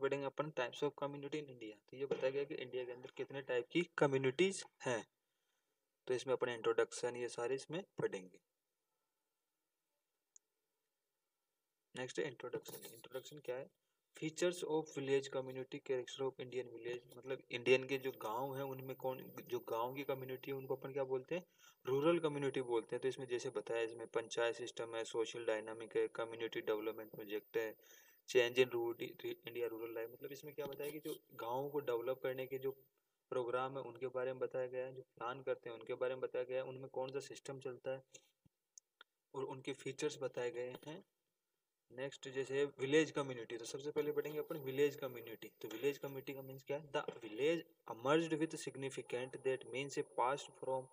पढ़ेंगे अपन types of community in India. तो ये बताया गया कि इंडिया के अंदर कितने टाइप की कम्युनिटीज हैं। तो इसमें अपन इंट्रोडक्शन ये सारे इसमें पढ़ेंगे। नेक्स्ट है इंट्रोडक्शन। इंट्रोडक्शन क्या है? Features of village community, character of Indian village. मतलब इंडियन के जो गांव हैं उनमें कौन, जो गांव की कम्युनिटी है उनको अपन क्या बोलते हैं? रूरल कम्युनिटी बोलते हैं। तो इसमें जैसे बताया, इसमें पंचायत सिस्टम है, सोशल डायनामिक है, कम्युनिटी डेवलपमेंट प्रोजेक्ट है, change in India rural life. मतलब इसमें क्या बताया कि जो गाँव को डेवलप करने के जो प्रोग्राम है उनके बारे में बताया गया है, जो प्लान करते हैं उनके बारे में बताया गया है, उनमें कौन सा सिस्टम चलता है और उनके फीचर्स बताए गए हैं। नेक्स्ट जैसे विलेज कम्युनिटी, तो सबसे पहले पढ़ेंगे अपन विलेज कम्युनिटी। तो विलेज कम्युनिटी का मीन्स क्या है? The village emerged with significant that means a past from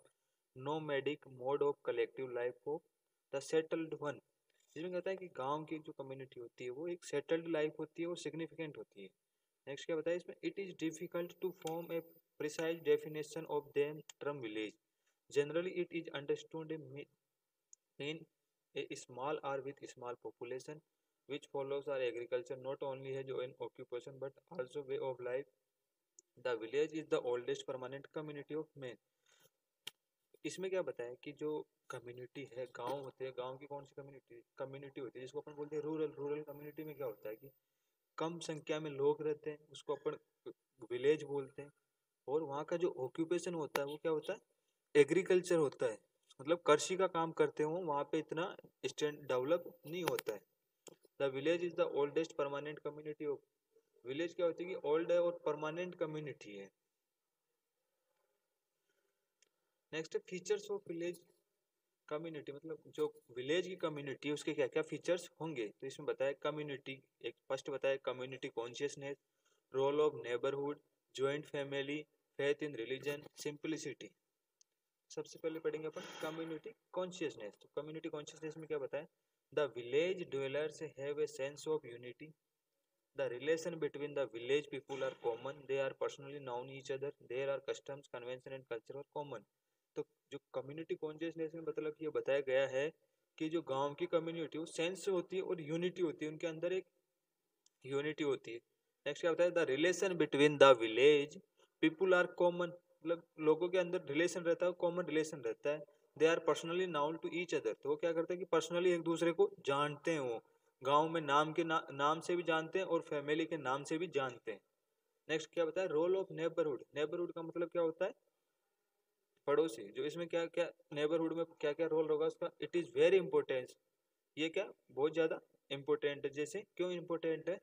nomadic mode of collective life of the settled one. जिसमें कहता है कि गांव की जो कम्युनिटी होती है वो एक सेटल्ड लाइफ होती है और सिग्निफिकेंट होती है। नेक्स्ट क्या बताया इसमें? It is difficult to form a precise definition of them term village. Generally it is understood in a small or with small population which follows our agriculture not only है जो in occupation but also way of life. The village is the oldest permanent community of man. इसमें क्या बताया कि जो community है, गांव होते हैं, गांव की कौन सी कम्युनिटी कम्युनिटी होती है जिसको अपन बोलते हैं रूरल। रूरल कम्युनिटी में क्या होता है कि कम संख्या में लोग रहते हैं, उसको अपन विलेज बोलते हैं। और वहाँ का जो ऑक्यूपेशन होता है वो क्या होता है? एग्रीकल्चर होता है। मतलब कृषि का काम करते हो, वहाँ पे इतना स्टैंड डेवलप नहीं होता है। The village is the oldest permanent community of. Village क्या होती है कि ओल्ड है और परमानेंट कम्युनिटी है। Next features of village community. मतलब जो विलेज की कम्युनिटी है उसके क्या क्या फीचर्स होंगे। तो इसमें बताया कम्युनिटी, एक फर्स्ट बताया community consciousness, role of neighbourhood, joint family, faith in religion, simplicity. सबसे पहले पढ़ेंगे अपन कम्युनिटी कॉन्शियसनेस। तो कम्युनिटी कॉन्शियसनेस में क्या बताया? The village dwellers have a sense of unity. The relation between the village people are common. They are personally known each other. There are customs, convention and culture are common. तो जो community consciousness में मतलब ये बताया गया है कि जो गांव की कम्युनिटी वो सेंस होती है और यूनिटी होती है, उनके अंदर एक यूनिटी होती है। नेक्स्ट क्या होता है? The relation between the village people are common. मतलब लोगों के अंदर रिलेशन रहता है, कॉमन रिलेशन रहता है। They are personally known to each other. तो वो क्या करते हैं कि पर्सनली एक दूसरे को जानते हैं। वो गांव में नाम के नाम से भी जानते हैं और फैमिली के नाम से भी जानते हैं। नेक्स्ट क्या बताया? Role of neighbourhood. नेबरहुड का मतलब क्या होता है? पड़ोसी। जो इसमें क्या क्या नेबरहुड में क्या क्या रोल होगा उसका? It is very important. ये क्या बहुत ज्यादा इंपॉर्टेंट है। जैसे क्यों इंपॉर्टेंट है?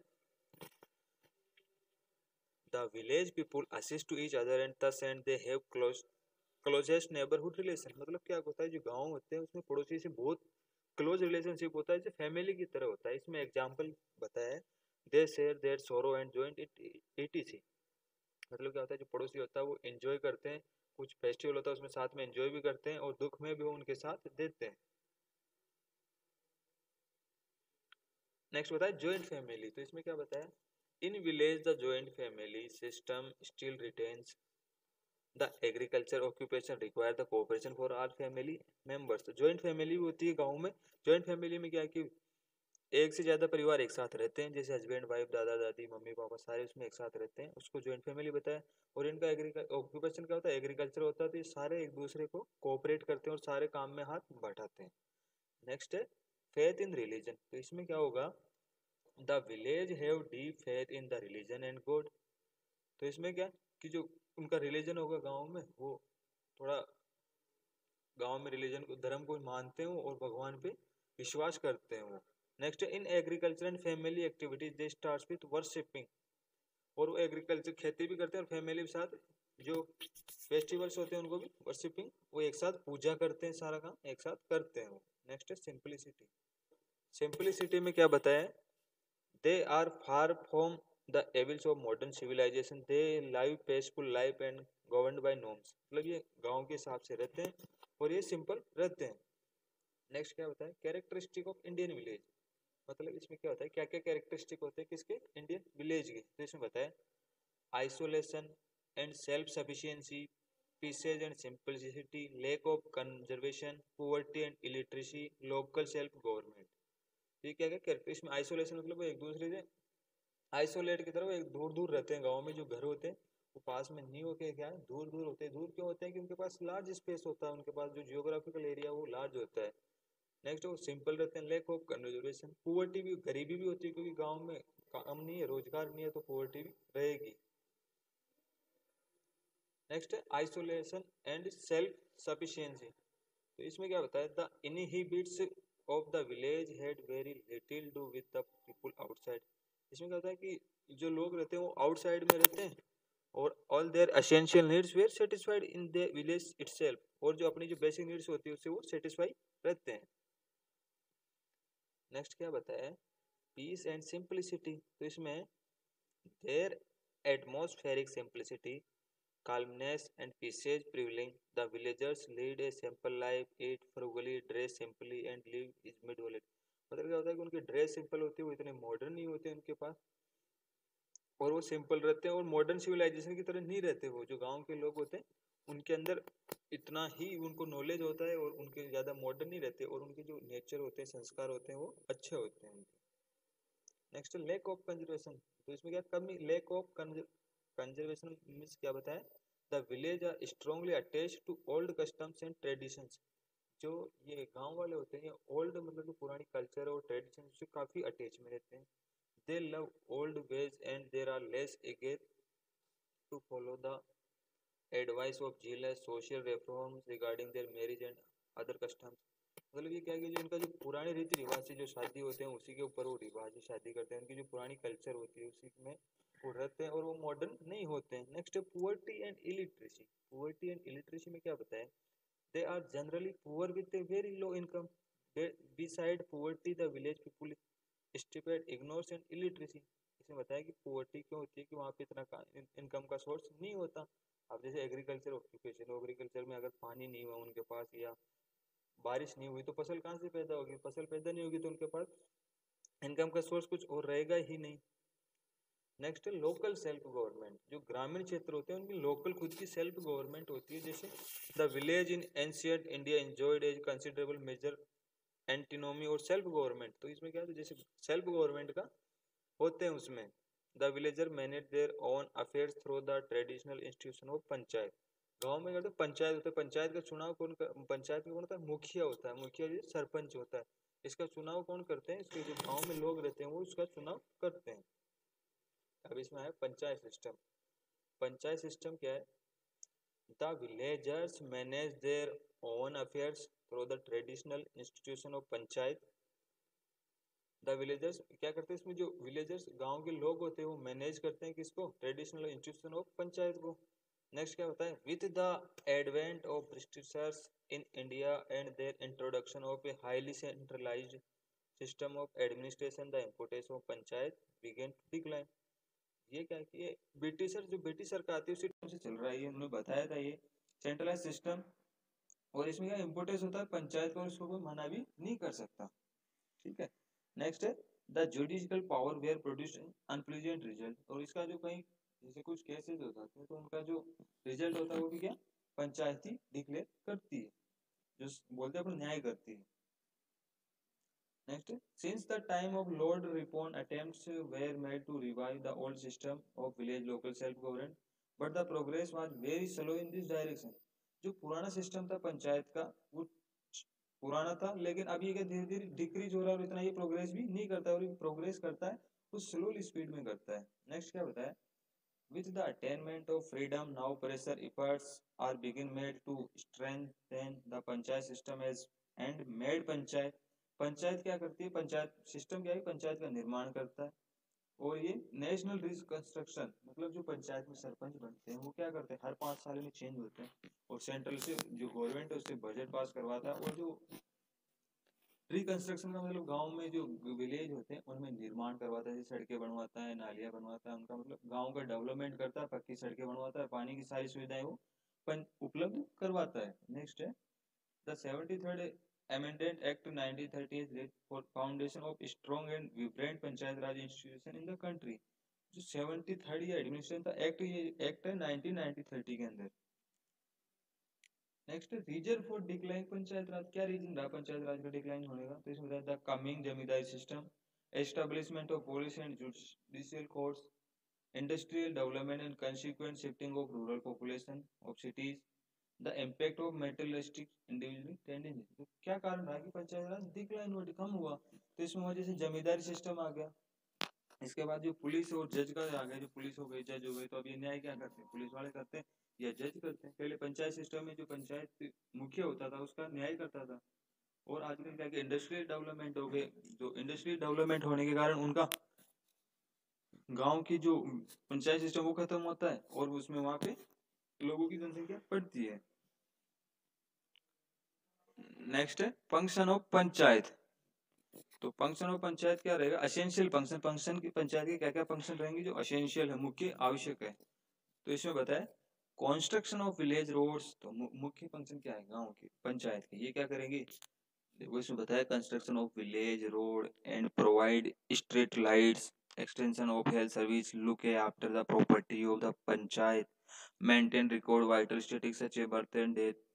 The village people assist to each other and thus and they have closest neighborhood relation। मतलब क्या होता है? जो गांव होते हैं उसमें पड़ोसी से बहुत क्लोज रिलेशनशिप होता है, जो फैमिली की तरह होता है। इसमें एग्जांपल बताया है, they share their sorrow and joint it ETC. मतलब क्या होता है? जो पड़ोसी होता है वो एंजॉय करते हैं, कुछ फेस्टिवल होता है उसमें साथ में एंजॉय भी करते हैं और दुख में भी वो उनके साथ देते हैं। नेक्स्ट बताया जॉइंट फैमिली। तो इसमें क्या बताया? In village the joint family system still retains the agriculture occupation require the cooperation for all family members. तो ज्वाइंट फैमिली भी होती है गांव में। ज्वाइंट फैमिली में क्या है कि एक से ज्यादा परिवार एक साथ रहते हैं, जैसे हस्बैंड वाइफ, दादा दादी, मम्मी पापा सारे उसमें एक साथ रहते हैं, उसको ज्वाइंट फैमिली बताया। और इनका ऑक्यूपेशन क्या होता है? एग्रीकल्चर होता है। तो ये सारे एक दूसरे को कोऑपरेट करते हैं और सारे काम में हाथ बटाते हैं। नेक्स्ट है फेथ इन रिलीजन। तो इसमें क्या होगा? The village have deep faith in the religion and God. तो इसमें क्या कि जो उनका रिलीजन होगा गांव में, वो थोड़ा गांव में रिलीजन को, धर्म को मानते हो और भगवान पे विश्वास करते हैं वो। Next in agriculture and family activities they starts with worshipping. और वो एग्रीकल्चर खेती भी करते हैं और फैमिली के साथ जो फेस्टिवल्स होते हैं उनको भी वर्शिपिंग, वो एक साथ पूजा करते हैं, सारा काम एक साथ करते हैं वो। नेक्स्ट है सिंपलिसिटी। सिंपलिसिटी में क्या बताया है? They are far from the evils of modern civilisation. They live peaceful life and governed by norms. मतलब ये गांव के हिसाब से रहते हैं और ये सिंपल रहते हैं। नेक्स्ट क्या होता है? Characteristic of Indian village. मतलब इसमें क्या होता है, क्या क्या कैरेक्टरिस्टिक होते हैं किसके? इंडियन विलेज के। तो इसमें बताया isolation and self sufficiency, pieces and simplicity, lake of conservation, poverty and illiteracy, local self government. ये क्या क्या कैरेक्टर? इसमें आइसोलेशन मतलब वो एक दूसरे से आइसोलेट की तरफ, एक दूर दूर रहते हैं गाँव में जो घर होते हैं, वो पास में नहीं होके क्या है, दूर दूर होते हैं। दूर क्यों होते हैं? कि उनके पास लार्ज स्पेस होता है, उनके पास जो जियोग्राफिकल एरिया वो लार्ज होता है। नेक्स्ट वो सिंपल रहते हैं, लैक ऑफ कंजर्वेशन, पुअर्टी भी, गरीबी भी होती है क्योंकि गांव में काम नहीं है, रोजगार नहीं है, तो पुअर्टी भी रहेगी। नेक्स्ट है आइसोलेशन एंड सेल्फ सफिशिएंसी। तो इसमें क्या बताया, the inhibits of the village had very little do with the people outside. इसमें क्या होता है कि जो लोग रहते हैं वो आउटसाइड में रहते हैं, और all their essential needs were satisfied in the village itself, और जो अपनी जो बेसिक नीड्स होती है उससे वो सेटिस्फाई रहते हैं। नेक्स्ट क्या बताया, पीस एंड सिंप्लिसिटी। तो इसमें there atmospheric simplicity, calmness and peace prevailing. The villagers lead a simple life, eat frugally, dress simply and live is mid-wallet। मतलब क्या होता है कि उनकी ड्रेस सिंपल होती है, वो इतने मॉडर्न नहीं होते उनके पास, और वो सिंपल रहते हैं, और मॉडर्न सिविलाइजेशन की तरह नहीं रहते। वो जो गांव के लोग होते हैं उनके अंदर इतना ही उनको नॉलेज होता है, और उनके ज़्यादा मॉडर्न नहीं रहते, और उनके जो नेचर होते हैं, संस्कार होते हैं, वो अच्छे होते हैं। Next lack of conservation. तो इसमें क्या कमी, लैक ऑफ कंजर्वेशन मीन्स क्या बताया, the village are strongly attached to old customs and traditions. जो ये गांव वाले होते हैं, ये ओल्ड मतलब जो पुरानी कल्चर और ट्रेडिशन से काफी अटैच में रहते हैं। They love old ways and there are less eager to follow the advice of zealous social reforms regarding their marriage and other customs. मतलब ये क्या है कि जो इनका जो पुराने रीति रिवाज से जो शादी होते हैं उसी के ऊपर वो रिवाज से शादी करते हैं, उनकी जो पुरानी कल्चर होती है उसी में वो रहते हैं, और वो मॉडर्न नहीं होते हैं। नेक्स्ट है poverty and illiteracy. Poverty and illiteracy में क्या बताया, they are generally poor with a very low income. Beside poverty, the village people is stupid, ignorance and illiteracy। इसमें बताया कि poverty क्यों होती है कि वहाँ पे इतना इनकम का सोर्स नहीं होता। अब जैसे एग्रीकल्चर ऑक्यूपेशन, एग्रीकल्चर में अगर पानी नहीं हुआ उनके पास, या बारिश नहीं हुई, तो फसल कहाँ से पैदा होगी? फसल पैदा नहीं होगी तो उनके पास इनकम का सोर्स कुछ और रहेगा ही नहीं। नेक्स्ट है लोकल सेल्फ गवर्नमेंट। जो ग्रामीण क्षेत्र होते हैं उनकी लोकल खुद की सेल्फ गवर्नमेंट होती है। जैसे the village in ancient India enjoyed as considerable major autonomy और सेल्फ गवर्नमेंट। तो इसमें क्या है, जैसे सेल्फ गवर्नमेंट का होते हैं उसमें, the villager manage their own affairs through the traditional institution of panchayat. गांव में करते पंचायत होता है, पंचायत का चुनाव कौन कर, पंचायत में कौन होता है? मुखिया होता है, मुखिया जी सरपंच होता है। इसका चुनाव कौन करते हैं? इसके जो गांव में लोग रहते हैं वो इसका चुनाव करते हैं। अब इसमें है पंचायत सिस्टम। पंचायत सिस्टम क्या है, the villagers manage their own affairs through the traditional institution of panchayat. The villagers क्या करते हैं, इसमें जो विलेजर्स गांव के लोग होते हैं वो मैनेज करते हैं किसको? ट्रेडिशनल इंस्टीट्यूशन ऑफ पंचायत को। नेक्स्ट क्या होता है, with the advent of Britishers in India and their introduction of a highly centralised system of administration the importance of panchayat began to decline. ये क्या है कि ये ब्रिटिशर, जो ब्रिटिश सरकार थी उसी टाइम से चल रहा है, ये उन्होंने बताया था ये सेंट्रलाइज सिस्टम, और इसमें क्या इम्पोर्टेंस होता है पंचायत को, और इसको कोई मना भी नहीं कर सकता। ठीक है। नेक्स्ट है the judicial power were produce unpleasant result. और इसका जो कहीं जैसे कुछ केसेस हो जाते हैं तो उनका जो रिजल्ट होता है वो भी क्या पंचायत ही डिक्लेयर करती है, जो बोलते हैं अपन न्याय करती है। Next, since the time of Lord Ripon, attempts were made to revive the old system of village local self-government, but the progress was very slow in this direction। जो पुराना सिस्टम था पंचायत का वो पुराना था, लेकिन अभी ये धीरे धीरे डिक्रीज हो रहा है, और इतना ये प्रोग्रेस भी नहीं करता है, और प्रोग्रेस करता है तो स्लोली स्पीड में करता है। नेक्स्ट क्या बताया, with the attainment of freedom now pressure efforts are being made to strengthen the panchayat system as and made panchayat. Panchayat क्या करती है, पंचायत सिस्टम क्या है, पंचायत का निर्माण करता है। और ये नेशनल रिकंस्ट्रक्शन, मतलब जो पंचायत में सरपंच बनते हैं वो क्या करते हैं, हर 5 साल में चेंज होते हैं, और सेंट्रल से जो गवर्नमेंट है उससे बजट पास करवाता है, और जो रिकंस्ट्रक्शन का मतलब गांव में जो विलेज होते हैं उनमें निर्माण करवाता है, जैसे सड़कें बनवाता है, नालियां बनवाता है, उनका मतलब गांव का डेवलपमेंट करता है, पक्की सड़कें बनवाता है, पानी की सारी सुविधाएं वो उपलब्ध करवाता है। नेक्स्ट है the 73rd Amendment Act 1930 is laid for foundation of strong and vibrant panchayat Raj institution in the country. जो 73rd ये एडमिनिस्ट्रेशन था एक्ट, ये एक्ट है 1930 के अंदर। Next reason for decline panchayat raj. क्या रीजन रहा पंचायत राज का डिक्लाइन होने का, तो इसमें the coming zamindari system, establishment of police and judicial courts, industrial development and consequent shifting of rural population of cities, the impact of मेटलिस्टिक individual tendency. तो क्या कारण रहा कि पंचायती राज डिक्लाइन हुआ, कम हुआ, तो इसमें वजह से जमींदारी सिस्टम आ गया। इसके बाद जो पुलिस और जज का आ गया, जो पुलिस हो गई जज हो गई, तो अब ये न्याय क्या करते हैं, पुलिस वाले करते हैं या जज करते हैं। पहले पंचायत सिस्टम में जो पंचायत मुखिया होता था उसका न्याय करता था, और आजकल क्या कि इंडस्ट्रियल डेवलपमेंट हो गए, जो इंडस्ट्रियल डेवलपमेंट होने के कारण उनका गांव की जो पंचायत सिस्टम वो खत्म होता है और उसमें वहां पे लोगों की जनसंख्या बढ़ती है। नेक्स्ट है फंक्शन ऑफ पंचायत। तो फंक्शन ऑफ पंचायत क्या रहेगा, असेंशियल फंक्शन, फंक्शन की पंचायत के क्या क्या फंक्शन रहेंगे जो असेंशियल है, मुख्य आवश्यक है। तो इसमें बताए कंस्ट्रक्शन ऑफ विलेज रोड्स, तो मुख्य फंक्शन क्या है गांव की पंचायत की, ये क्या करेंगे, देखो इसमें बताया construction of village road and provide street lights, extension of health service, look after the property of the panchayat, maintain record vital statistics such A birth and death,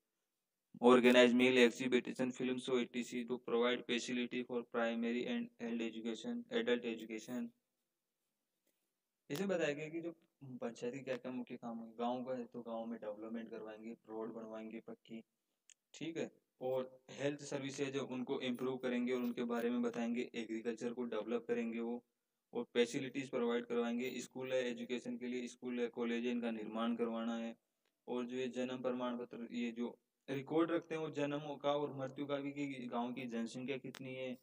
organize meal exhibition film show etc to provide facility for primary and adult education। इसमें बताया गया कि जो पंचायत के क्या क्या मुख्य काम है, गांव का है तो गांव में डेवलपमेंट करवाएंगे, रोड बनवाएंगे पक्की, ठीक है, और हेल्थ सर्विसेज उनको इम्प्रूव करेंगे और उनके बारे में बताएंगे, एग्रीकल्चर को डेवलप करेंगे वो, और फैसिलिटीज प्रोवाइड करवाएंगे, स्कूल है एजुकेशन के लिए, स्कूल है कॉलेज है, इनका निर्माण करवाना है, और जो ये जन्म प्रमाण पत्र ये जो रिकॉर्ड रखते हैं वो जन्मों का और मृत्यु का भी, कि गांव की जनसंख्या कितनी है,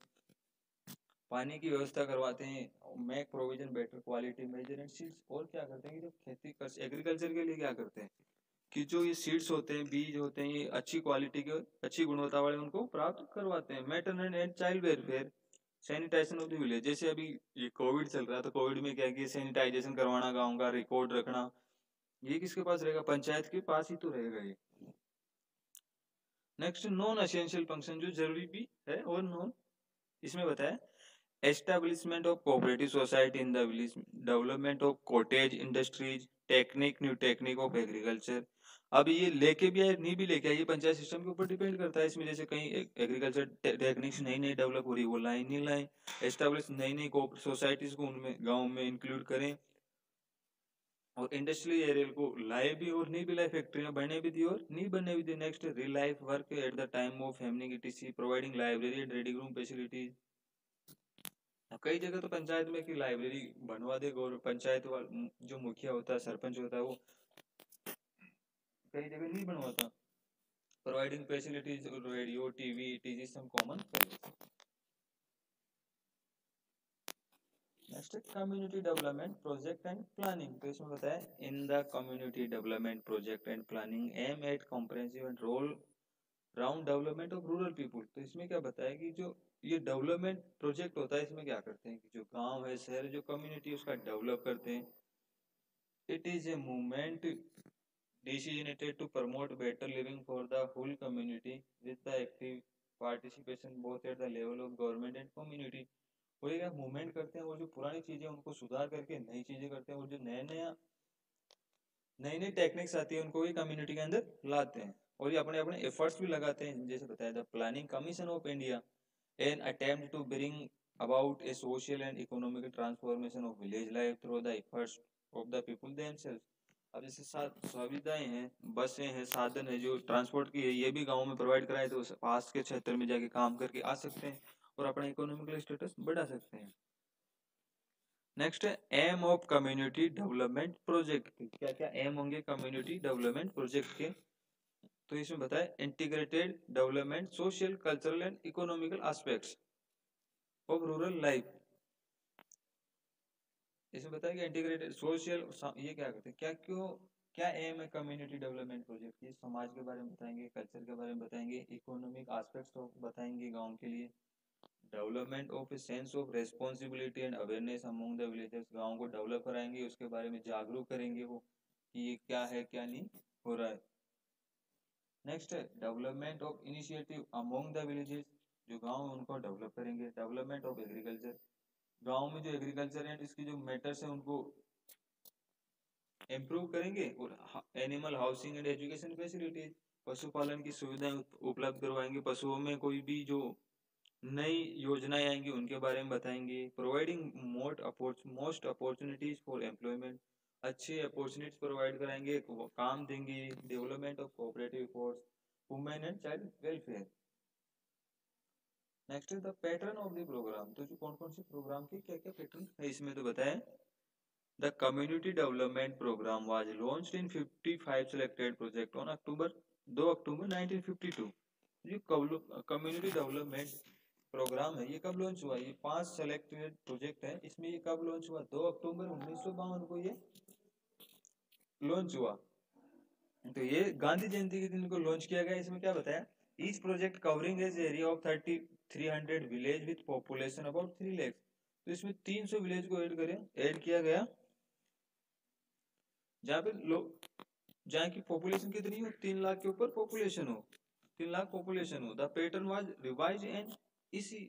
पानी की व्यवस्था करवाते हैं, make provision better quality major and seeds, और क्या करते हैं कि जो खेती कर एग्रीकल्चर के लिए क्या करते हैं कि जो ये सीड्स होते हैं, बीज होते हैं, ये अच्छी क्वालिटी के अच्छी गुणवत्ता वाले उनको प्राप्त करवाते हैं। Maternal and child welfare, sanitisation of the village, जैसे अभी ये कोविड चल रहा है तो कोविड में क्या है कि सैनिटाइजेशन करवाना, गाँव का रिकॉर्ड रखना, ये किसके पास रहेगा, पंचायत के पास ही तो रहेगा ये। नेक्स्ट नॉन एसेंशियल फंक्शन, जो जरूरी भी है और नॉन, इसमें बताया establishment of cooperative society in the village, development of cottage industries, technique new technique of agriculture. अब ये लेके भी आए नहीं भी लेके आए, ये पंचायत सिस्टम के ऊपर डिपेंड करता है। इसमें जैसे कहीं एग्रीकल्चर टेक्निक्स नई नई डेवलप हो रही है वो लाए नहीं लाए, एस्टेब्लिश नई नई सोसाइटीज को उनमें गाँव में इंक्लूड करें, और इंडस्ट्रियल एरिया को लाए भी और नहीं भी लाए, फैक्ट्रियां बनने भी दी और नहीं बनने भी दी। Next real life work at the time of हैमनिंग ETC, providing library and reading room facilities. कई जगह तो पंचायत में की लाइब्रेरी बनवा दे गौरव, पंचायत वाला जो मुखिया होता है सरपंच होता है वो कई जगह नहीं बनवाता। प्रोवाइडिंग फैसिलिटीज, रेडियो टीवी टीजी some common. Next community development project and planning. तो इसमें बताया in the community development project and planning aim at comprehensive and all round development of rural people. तो इसमें क्या बताया कि जो ये डेवलपमेंट प्रोजेक्ट होता है इसमें क्या करते हैं कि जो गांव है शहर जो कम्युनिटी उसका डेवलप करते हैं। It is a movement designated to promote better living for the whole community with the active participation both at the level of government and community। वो एक मूवमेंट करते हैं और जो पुरानी चीजें उनको सुधार करके नई चीजें करते हैं, और जो नई नई टेक्निक्स आती है उनको भी कम्युनिटी के अंदर लाते हैं, और ये अपने अपने एफर्ट्स भी लगाते हैं। जैसे बताया the planning commission of India an attempt to bring about a social and economic transformation of village life through the efforts of the people themselves। अब जैसे सुविधाएं हैं, बसें हैं, साधन है जो ट्रांसपोर्ट की है, ये भी गांव में प्रोवाइड कराए तो पास के क्षेत्र में जाके काम करके आ सकते हैं और अपना इकोनॉमिकल स्टेटस बढ़ा सकते हैं। नेक्स्ट है aim of community development project. क्या क्या एम होंगे कम्युनिटी डेवलपमेंट प्रोजेक्ट के, तो इसमें बताया integrated development social cultural and economical aspects of rural life. इसमें बताया कि इंटीग्रेटेड सोशल, ये क्या करते हैं, क्या एम है कम्युनिटी डेवलपमेंट प्रोजेक्ट, ये समाज के बारे में बताएंगे, कल्चर के बारे में बताएंगे, इकोनॉमिक एस्पेक्ट्स बताएंगे गांव के लिए, development of A sense of responsibility and awareness among the villagers, गांव को डेवलप कराएंगे, उसके बारे में जागरूक करेंगे वो कि ये क्या है क्या नहीं हो रहा है। नेक्स्ट है development of initiative among the villages, जो गांव है उनको डेवलप करेंगे। डेवलपमेंट ऑफ एग्रीकल्चर, गांव में जो एग्रीकल्चर है इसकी जो मैटर्स है उनको इम्प्रूव करेंगे, और animal housing and education facilities, पशुपालन की सुविधाएं उपलब्ध करवाएंगे, पशुओं में कोई भी जो नई योजनाएं आएंगी उनके बारे में बताएंगे। Providing most opportunities for employment, अच्छी अपॉर्चुनिटीज प्रोवाइड कराएंगे, काम देंगे। Development of cooperative force, women and child welfare. Next is the pattern of the programme, तो जो कौन कौन से प्रोग्राम के क्या क्या पैटर्न है इसमें तो बताएं। The community development programme was launched in 55 selected project on October 2 October 1952। ये कम्युनिटी डेवलपमेंट प्रोग्राम है, ये कब लॉन्च हुआ? ये 5 सेलेक्टेड प्रोजेक्ट है, इसमें ये कब लॉन्च हुआ? 2 अक्टूबर 1952 को ये लॉन्च हुआ। तो ये गांधी जयंती के दिन को लॉन्च किया गया। इसमें क्या बताया? Each project covering as area of 300 village with population about 3 lakh. तो इसमें 300 विलेज को ऐड किया गया, जहाँ पे लोग, जहाँ की पॉपुलेशन कितनी हो? 3 लाख के ऊपर पॉपुलेशन हो, 3 लाख पॉपुलेशन हो। The pattern was revise and, इसी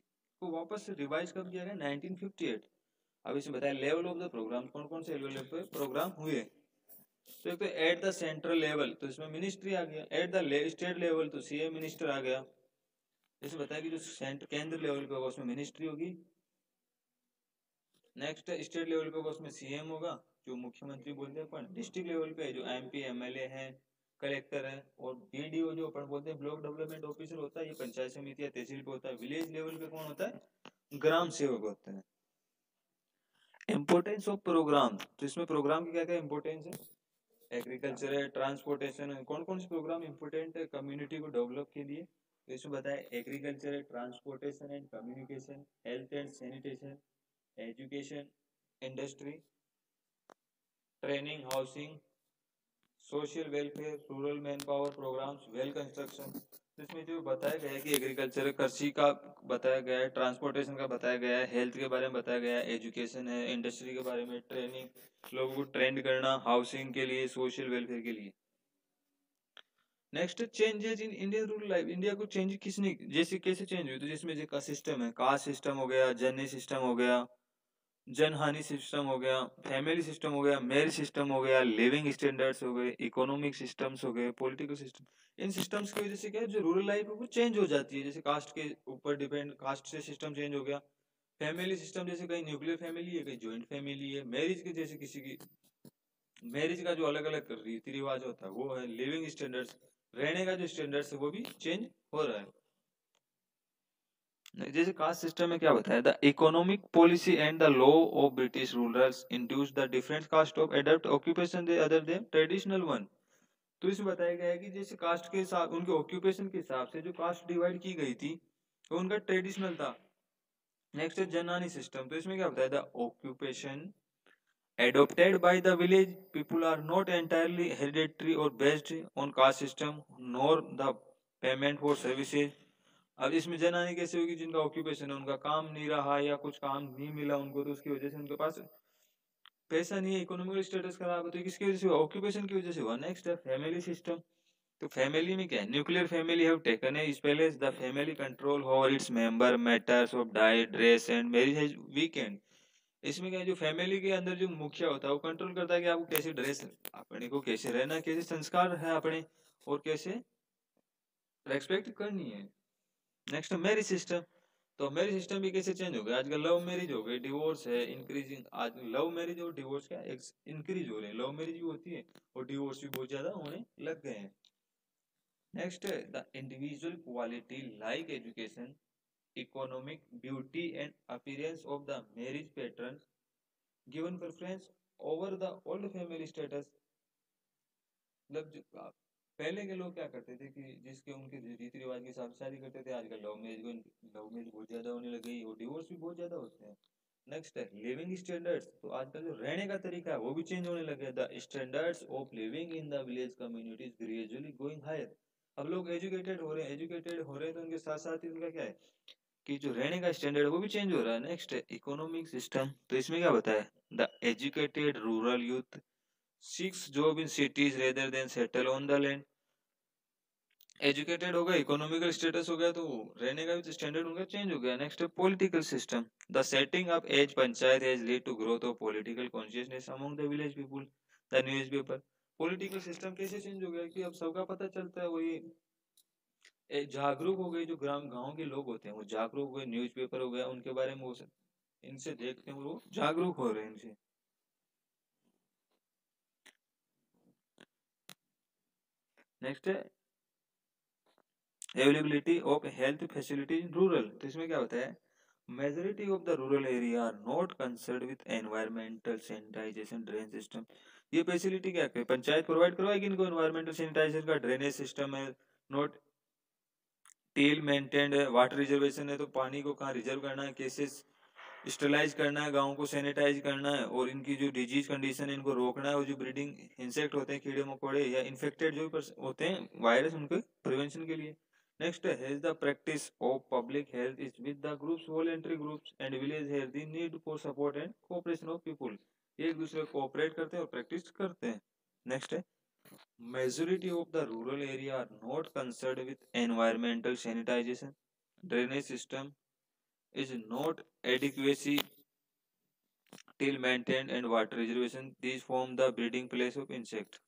को वापस से रिवाइज कब किया गया? 1958। अब इसमें बताया लेवल ऑफ द प्रोग्राम, कौन कौन से लेवल पे प्रोग्राम हुए। तो एक तो एट द सेंट्रल लेवल, तो इसमें मिनिस्ट्री आ गया। एट द स्टेट लेवल तो सीएम मिनिस्टर आ गया। जैसे बताया कि जो सेंटर केंद्र लेवल पे होगा उसमें मिनिस्ट्री होगी। नेक्स्ट स्टेट लेवल पे होगा उसमें सीएम होगा, जो मुख्यमंत्री बोलते हैं अपन। डिस्ट्रिक्ट लेवल पे जो एमपी एमएलए हैं, कलेक्टर है, और बीडीओ जो अपन बोलते हैं ब्लॉक डेवलपमेंट ऑफिसर होता है, ये पंचायत समिति या तहसील पे होता है। विलेज लेवल पे कौन होता है? ग्राम सेवक होता है। इंपोर्टेंस ऑफ प्रोग्राम, तो इसमें प्रोग्राम की क्या क्या इंपोर्टेंस है? एग्रीकल्चर है, ट्रांसपोर्टेशन है। कौन कौन से प्रोग्राम इंपोर्टेंट है कम्युनिटी को डेवलप के लिए? तो इसमें बताया एग्रीकल्चर है, transportation and communication, health and sanitation, education, industry, training, housing, social welfare, rural man power programmes, well construction. तो इसमें जो बताया गया है कि एग्रीकल्चर, कृषि का बताया गया है, ट्रांसपोर्टेशन का बताया गया है, हेल्थ के बारे में बताया गया है, एजुकेशन है, इंडस्ट्री के बारे में, ट्रेनिंग, लोगों को ट्रेंड करना, हाउसिंग के लिए, सोशल वेलफेयर के लिए। Next, changes in Indian rural life. India को चेंज किसने, जैसे कैसे चेंज हुई? तो जिसमें जो का सिस्टम है, कास्ट सिस्टम हो गया, जननी सिस्टम हो गया, जनहानि सिस्टम हो गया, फैमिली सिस्टम हो गया, मैरिज सिस्टम हो गया, लिविंग स्टैंडर्ड्स हो गए, इकोनॉमिक सिस्टम्स हो गए, पॉलिटिकल सिस्टम। इन सिस्टम्स की वजह से क्या है, जो रूरल लाइफ है वो चेंज हो जाती है। जैसे कास्ट के ऊपर डिपेंड, कास्ट से सिस्टम चेंज हो गया। फैमिली सिस्टम, जैसे कहीं न्यूक्लियर फैमिली है, कहीं ज्वाइंट फैमिली है। मैरिज के जैसे किसी की मैरिज का जो अलग अलग रीति रिवाज होता है वो है। लिविंग स्टैंडर्ड्स, रहने का जो स्टैंडर्ड्स है वो भी चेंज हो रहा है। जैसे कास्ट सिस्टम में क्या बताया? The economic policy and the law of British rulers induce the different caste of adapt occupation they other than traditional one. तो इसमें बताया गया है कि जैसे कास्ट के हिसाब, उनके ऑक्यूपेशन के हिसाब से जो कास्ट डिवाइड की गई थी तो उनका ट्रेडिशनल था। नेक्स्ट है जननानी सिस्टम। तो इसमें क्या बताया? The occupation adopted by the village people are not entirely hereditary or based on caste system nor the payment for services। अब इसमें जनानी कैसे होगी? जिनका ऑक्यूपेशन है, उनका काम नहीं रहा या कुछ काम नहीं मिला उनको, तो उसकी वजह से उनके पास पैसा नहीं है, इकोनॉमिकल स्टेटस खराब है, तो किसकी वजह से हुआ? ऑक्यूपेशन की वजह से हुआ। नेक्स्ट है फैमिली सिस्टम। तो फैमिली में क्या है? न्यूक्लियर फैमिली हैव टेकन है इस पहले the family control over its member, matters of diet, dress and marriage has weekend. इसमें क्या है, जो फैमिली के अंदर जो मुखिया होता है वो कंट्रोल करता है कि आपको कैसे ड्रेस, अपने को कैसे रहना, कैसे संस्कार है अपने, और कैसे रेस्पेक्ट करनी है। Next marriage system. तो मैरिज सिस्टम भी कैसे चेंज हो गया? आजकल लव मैरिज हो गई, डिवोर्स है इंक्रीजिंग। आज लव मैरिज और डिवोर्स क्या इंक्रीज हो रहे हैं। लव मैरिज भी होती है और डिवोर्स भी बहुत ज्यादा होने लग गए हैं। नेक्स्ट है the individual quality like education, economic beauty and appearance of the marriage pattern given preference over the old family status. मतलब जो पहले के लोग क्या करते थे कि जिसके उनके रीति रिवाज के हिसाब से शादी करते थे। आजकल लव मैरिज बहुत ज्यादा होने लगी और डिवोर्स भी बहुत ज्यादा होते हैं। नेक्स्ट है लिविंग स्टैंडर्ड्स। तो आजकल जो रहने का तरीका है वो भी चेंज होने लगे। The standards of living in the village communities gradually going higher. अब लोग एजुकेटेड हो रहे हैं, तो उनके साथ साथ ही उनका क्या है कि जो रहने का स्टैंडर्ड है वो भी चेंज हो रहा है। नेक्स्ट है इकोनॉमिक सिस्टम। तो इसमें क्या बताया? The educated rural youth seeks job in cities rather than settle on the land। Educated हो गए, इकोनॉमिकल स्टेटस हो गया, तो रहने का भी स्टैंडर्ड उनका चेंज हो गया। नेक्स्ट है political system. The setting up as panchayat has lead to growth of political consciousness among the village people. The newspaper. Political system कैसे चेंज हो गया कि अब सबका पता चलता है वही जागरूक हो गए, जो ग्राम गांव के लोग होते हैं वो जागरूक हो गए, न्यूज़पेपर हो गया उनके बारे में वो इनसे देखते हैं और वो जागरूक हो रहे हैं इनसे। नेक्स्ट है availability of health facility in rural. तो इसमें क्या होता है, majority of the rural area are not concern with environmental sanitisation drain system. ये फैसिलिटी क्या है, पंचायत प्रोवाइड करवाएगी इनको, एनवायरमेंटल सैनिटाइजेशन का ड्रेनेज सिस्टम है, नोट टेल मेंटेन्ड है, वाटर रिजर्वेशन है, तो पानी को कहाँ रिजर्व करना है, कैसे स्टरलाइज करना है, गाँव को सैनिटाइज करना है, और इनकी जो डिजीज कंडीशन है इनको रोकना है, और जो ब्रीडिंग इंसेक्ट होते हैं कीड़े मकोड़े या इन्फेक्टेड जो भी होते हैं वायरस, उनके प्रिवेंशन के लिए। नेक्स्ट है the practice of public health is with the groups, voluntary groups and village health the need for support and cooperation of people. एक दूसरे को कोऑपरेट करते हैं और प्रैक्टिस करते हैं। नेक्स्ट है majority of the rural area are not concerned with environmental sanitation, drainage system is not adequacy till maintained and water reservation, these form the breeding place of insect।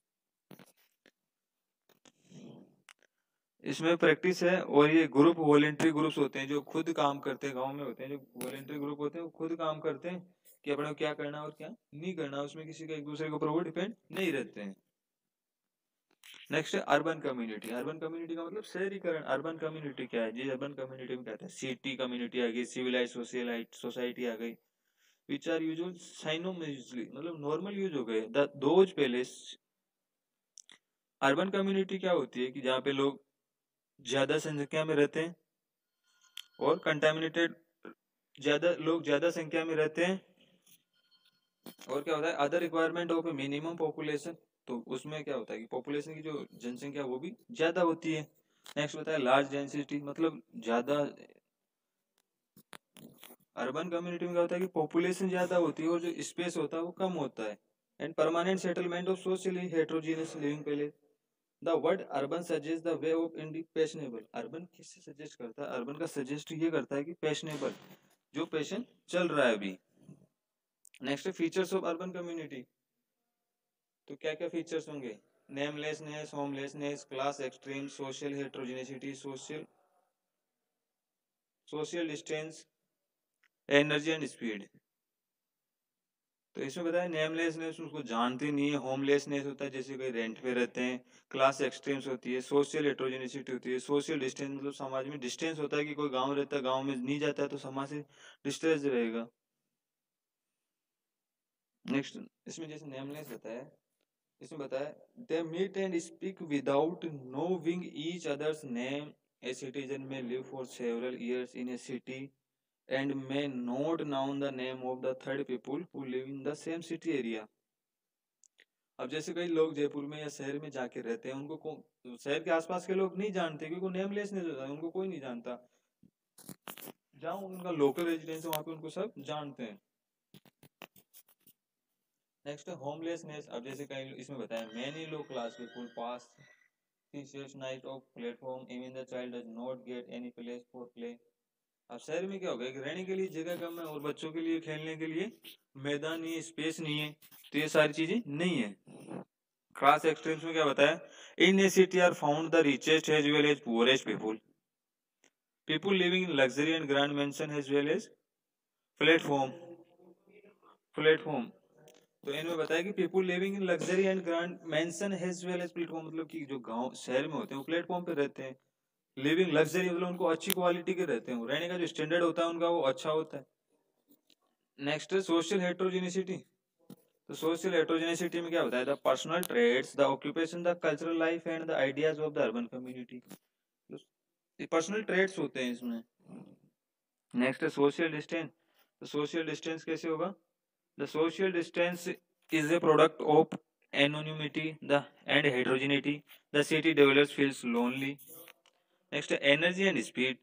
इसमें practice है, और ये group voluntary groups होते हैं जो खुद काम करते हैं, गांव में होते हैं जो वॉलेंट्री ग्रुप होते हैं वो खुद काम करते हैं कि अपने को क्या करना है और क्या नहीं करना, उसमें किसी का एक दूसरे के ऊपर वो डिपेंड नहीं रहते हैं। नेक्स्ट है अर्बन कम्युनिटी। अर्बन कम्युनिटी का मतलब शहरीकरण। अर्बन कम्युनिटी क्या है जी, अर्बन कम्युनिटी में कहते हैं सिटी कम्युनिटी आ गई, सिविलाइज सोशलाइट सोसाइटी आ गई, विच आर यूजुअल साइनोनिमसली, मतलब नॉर्मल यूज हो गए the those place. Urban community क्या होती है कि जहाँ पे लोग ज्यादा संख्या में रहते हैं और कंटामिनेटेड, ज्यादा लोग ज्यादा संख्या में रहते हैं, और क्या होता है other requirement of minimum population, तो उसमें क्या होता है कि पॉपुलेशन की जो जनसंख्या वो भी ज्यादा होती है। नेक्स्ट होता है लार्ज डेंसिटी, मतलब ज्यादा, अर्बन कम्युनिटी में क्या होता है कि पॉपुलेशन ज्यादा होती है और जो स्पेस होता है वो कम होता है। And permanent settlement of socially heterogeneous living place. The word urban suggest the way of इंडी पैशनेबल। अर्बन किससे सजेस्ट करता है, अर्बन का सजेस्ट ये करता है कि पैशनेबल, जो पैशन चल रहा है अभी। Next features of urban community, तो क्या क्या फीचर्स होंगे, namelessness, homelessness, class extreme, social heterogeneity, social distance, energy and speed. तो इसमें बताया नेमलेसनेस उसको जानते नहीं है, होमलेसनेस होता है जैसे कोई रेंट पे रहते हैं, क्लास एक्सट्रीम्स होती है, सोशल हेट्रोजेनिसिटी होती है, सोशल डिस्टेंस मतलब समाज में डिस्टेंस होता है कि कोई गांव रहता है गांव में नहीं जाता है तो समाज से डिस्टेंस रहेगा। नेक्स्ट इसमें जैसे नेमलेस बताया, इसमें बताया they meet and speak without knowing each others name, a citizen may live for several years in a city and may not know the name of the third people who live in the same city area। अब जैसे कई लोग जयपुर में या शहर में जाके रहते हैं, उनको शहर के आसपास के लोग नहीं जानते क्योंकि वो नेमलेसनेस होता है, उनको कोई नहीं जानता। जहाँ उनका लोकल रेजिडेंस है वहां पे उनको सब जानते हैं। नेक्स्ट है होमलेसनेस। अब जैसे कई इसमें बताया many low class people pass teachers night of platform even the child does not get any place for play. अब शहर में क्या हो गया कि रहने के लिए जगह कम है और बच्चों के लिए खेलने के लिए मैदान नहीं है, स्पेस नहीं है, तो ये सारी चीजें नहीं है। क्लास एक्सट्रीम्स में क्या बताया, in a city are found the richest as well as poorest people, people living in luxury and grand mansion as well as platform. Platform तो इन्होंने बताया कि people living in luxury and grand mansion as well as platform, मतलब कि जो गांव शहर में होते हैं वो प्लेटफॉर्म पे रहते हैं। लिविंग लग्जरी मतलब उनको अच्छी क्वालिटी के रहते हैं, रहने का जो स्टैंडर्ड होता है उनका वो अच्छा होता है। Next social heterogeneity. तो सोशल हेट्रोजेनिसिटी में क्या होता है, the personal traits, the occupation, the cultural life and the ideas of the urban community. तो पर्सनल ट्रेड्स होते हैं इसमें। नेक्स्ट है सोशल डिस्टेंस। तो सोशल डिस्टेंस कैसे होगा, the social distance is a product of anonymity the and heterogeneity, the city develops feels lonely. Next है energy and speed.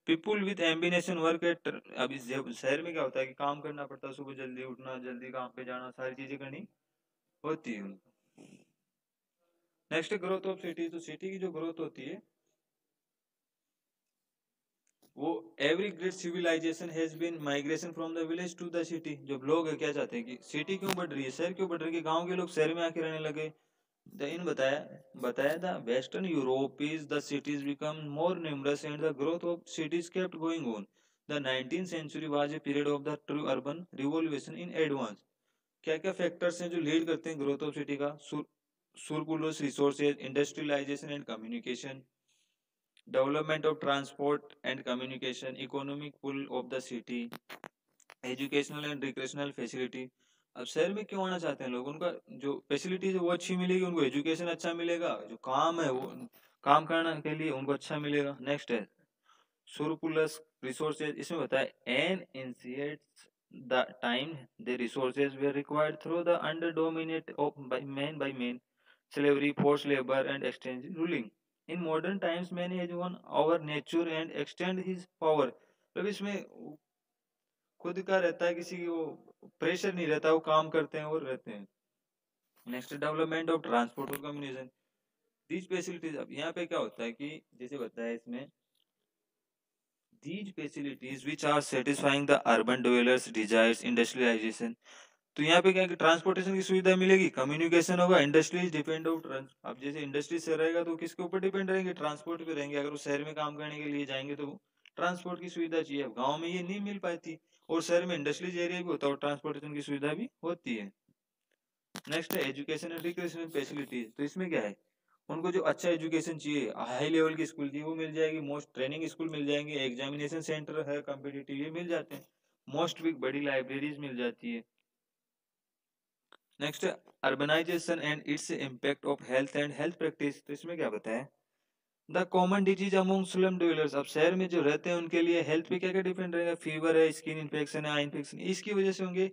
People with ambition work eight, अभी शहर में क्या होता है कि काम करना पड़ता है, सुबह जल्दी उठना, जल्दी काम पे जाना, सारी चीजें करनी होती है उनको। Next growth of city. तो सिटी की जो ग्रोथ होती है वो every great civilisation has been migration from the village to the city. जब लोग क्या चाहते हैं कि सिटी क्यों बढ़ रही है, शहर क्यों बढ़ रही है, गांव के लोग शहर में आके रहने लगे, इन बताया the western Europe is the cities become more numerous and the growth of cities kept going on. The 19th century was a period of the true urban revolution in advance. क्या क्या फैक्टर्स हैं जो lead करते हैं growth of city का? surplus resources, industrialization and communication, development of transport and communication, economic pull of the city, educational and recreational facility. अब शहर में क्यों आना चाहते हैं लोग? उनका जो फैसिलिटीज है वो अच्छी मिलेगी, उनको एजुकेशन अच्छा मिलेगा, जो काम है वो काम करने के लिए उनको अच्छा मिलेगा। नेक्स्ट है surplus resources। इसमें बताया N initiates the time the resources were required through the under dominate of by men, slavery, forced labor and extensive ruling. In modern times man has won our nature and extend his power। अब इसमें खुद का रहता है, किसी की वो pressure नहीं रहता, वो काम करते हैं और रहते हैं। नेक्स्ट डेवलपमेंट ऑफ ट्रांसपोर्ट और कम्युनिकेशन, दीज फैसिलिटीज। अब यहाँ पे क्या होता है कि जैसे बताया इसमें these facilities which are satisfying the urban developers desires industrialisation. तो यहाँ पे क्या है कि ट्रांसपोर्टेशन की सुविधा मिलेगी, कम्युनिकेशन होगा, इंडस्ट्रीज डिपेंड ऑफ। अब जैसे इंडस्ट्री से रहेगा तो किसके ऊपर डिपेंड रहेंगे? ट्रांसपोर्ट पे रहेंगे। अगर वो शहर में काम करने के लिए जाएंगे तो ट्रांसपोर्ट की सुविधा चाहिए। गाँव में ये नहीं मिल पाती और शहर में इंडस्ट्रीज एरिया भी होता है और ट्रांसपोर्टेशन की सुविधा भी होती है। नेक्स्ट है एजुकेशन एंड रिक्रेशनल फैसिलिटीज। तो इसमें क्या है, उनको जो अच्छा एजुकेशन चाहिए, हाई लेवल की स्कूल चाहिए, वो मिल जाएगी। मोस्ट ट्रेनिंग स्कूल मिल जाएंगे, एग्जामिनेशन सेंटर है कॉम्पिटिटिव, ये मिल जाते हैं। मोस्ट बड़ी लाइब्रेरीज मिल जाती है। Next urbanisation and its impact of health and health practice. तो इसमें क्या बताया the common disease among slum dwellers. अब शहर में जो रहते हैं उनके लिए हेल्थ पे क्या क्या डिपेंड रहेगा? फीवर है, स्किन इन्फेक्शन है, आई इन्फेक्शन, इसकी वजह से होंगे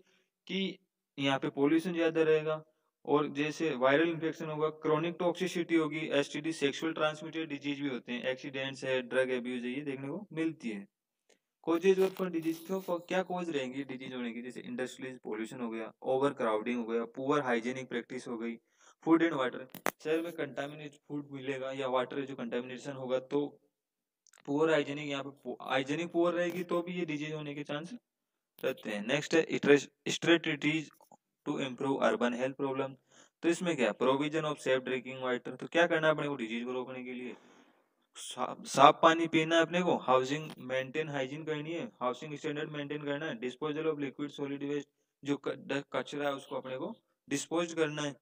कि यहाँ पे पोल्यूशन ज्यादा रहेगा और जैसे वायरल इन्फेक्शन होगा, क्रोनिक टॉक्सिसिटी होगी, एसटीडी सेक्सुअल ट्रांसमिटेड डिजीज भी होते हैं, एक्सीडेंट्स है, ड्रग एब्यूज है, ये देखने को मिलती है। कोजेज और फॉर डिजीज, क्यों क्या कॉज रहेंगी डिजीज होने की? जैसे इंडस्ट्रीज पोल्यूशन हो गया, ओवर क्राउडिंग हो गया, पुअर हाइजीनिक प्रैक्टिस हो गई, फूड एंड वाटर। शहर में कंटामिनेट फूड मिलेगा या वाटर जो कंटामिनेशन होगा तो पुअर हाइजीनिक, यहाँ पे हाइजीनिक पुअर रहेगी तो भी ये डिजीज होने के चांस रहते हैं। नेक्स्ट है strategies to improve urban health problem. तो इसमें क्या provision of safe drinking water. तो क्या करना है अपने को डिजीज को रोकने के लिए? साफ पानी पीना है अपने को, हाउसिंग मेंटेन हाइजीन करनी है, हाउसिंग स्टैंडर्ड मेंटेन करना है, disposal of liquid solid waste, जो कचरा है उसको अपने को डिस्पोज करना है,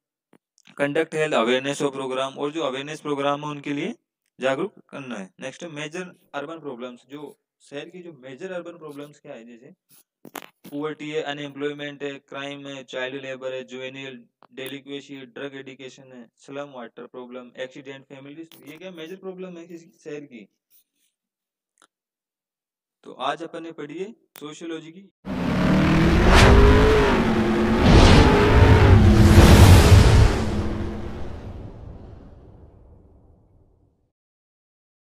conduct health awareness of programme, और जो अवेयरनेस प्रोग्राम है उनके लिए जागरूक करना है। Next major urban problems. जो शहर की जो मेजर अर्बन प्रॉब्लम्स क्या है? जैसे पुअर्टी है, अनएम्प्लॉयमेंट है, क्राइम है, चाइल्ड लेबर है, जुवेनियल डेलिक्वेसी है, ड्रग एडिकेशन है, slum water problem, accident, family. ये क्या मेजर प्रॉब्लम है किसी शहर की? तो आज अपन ने पढ़ी है सोशियोलॉजी की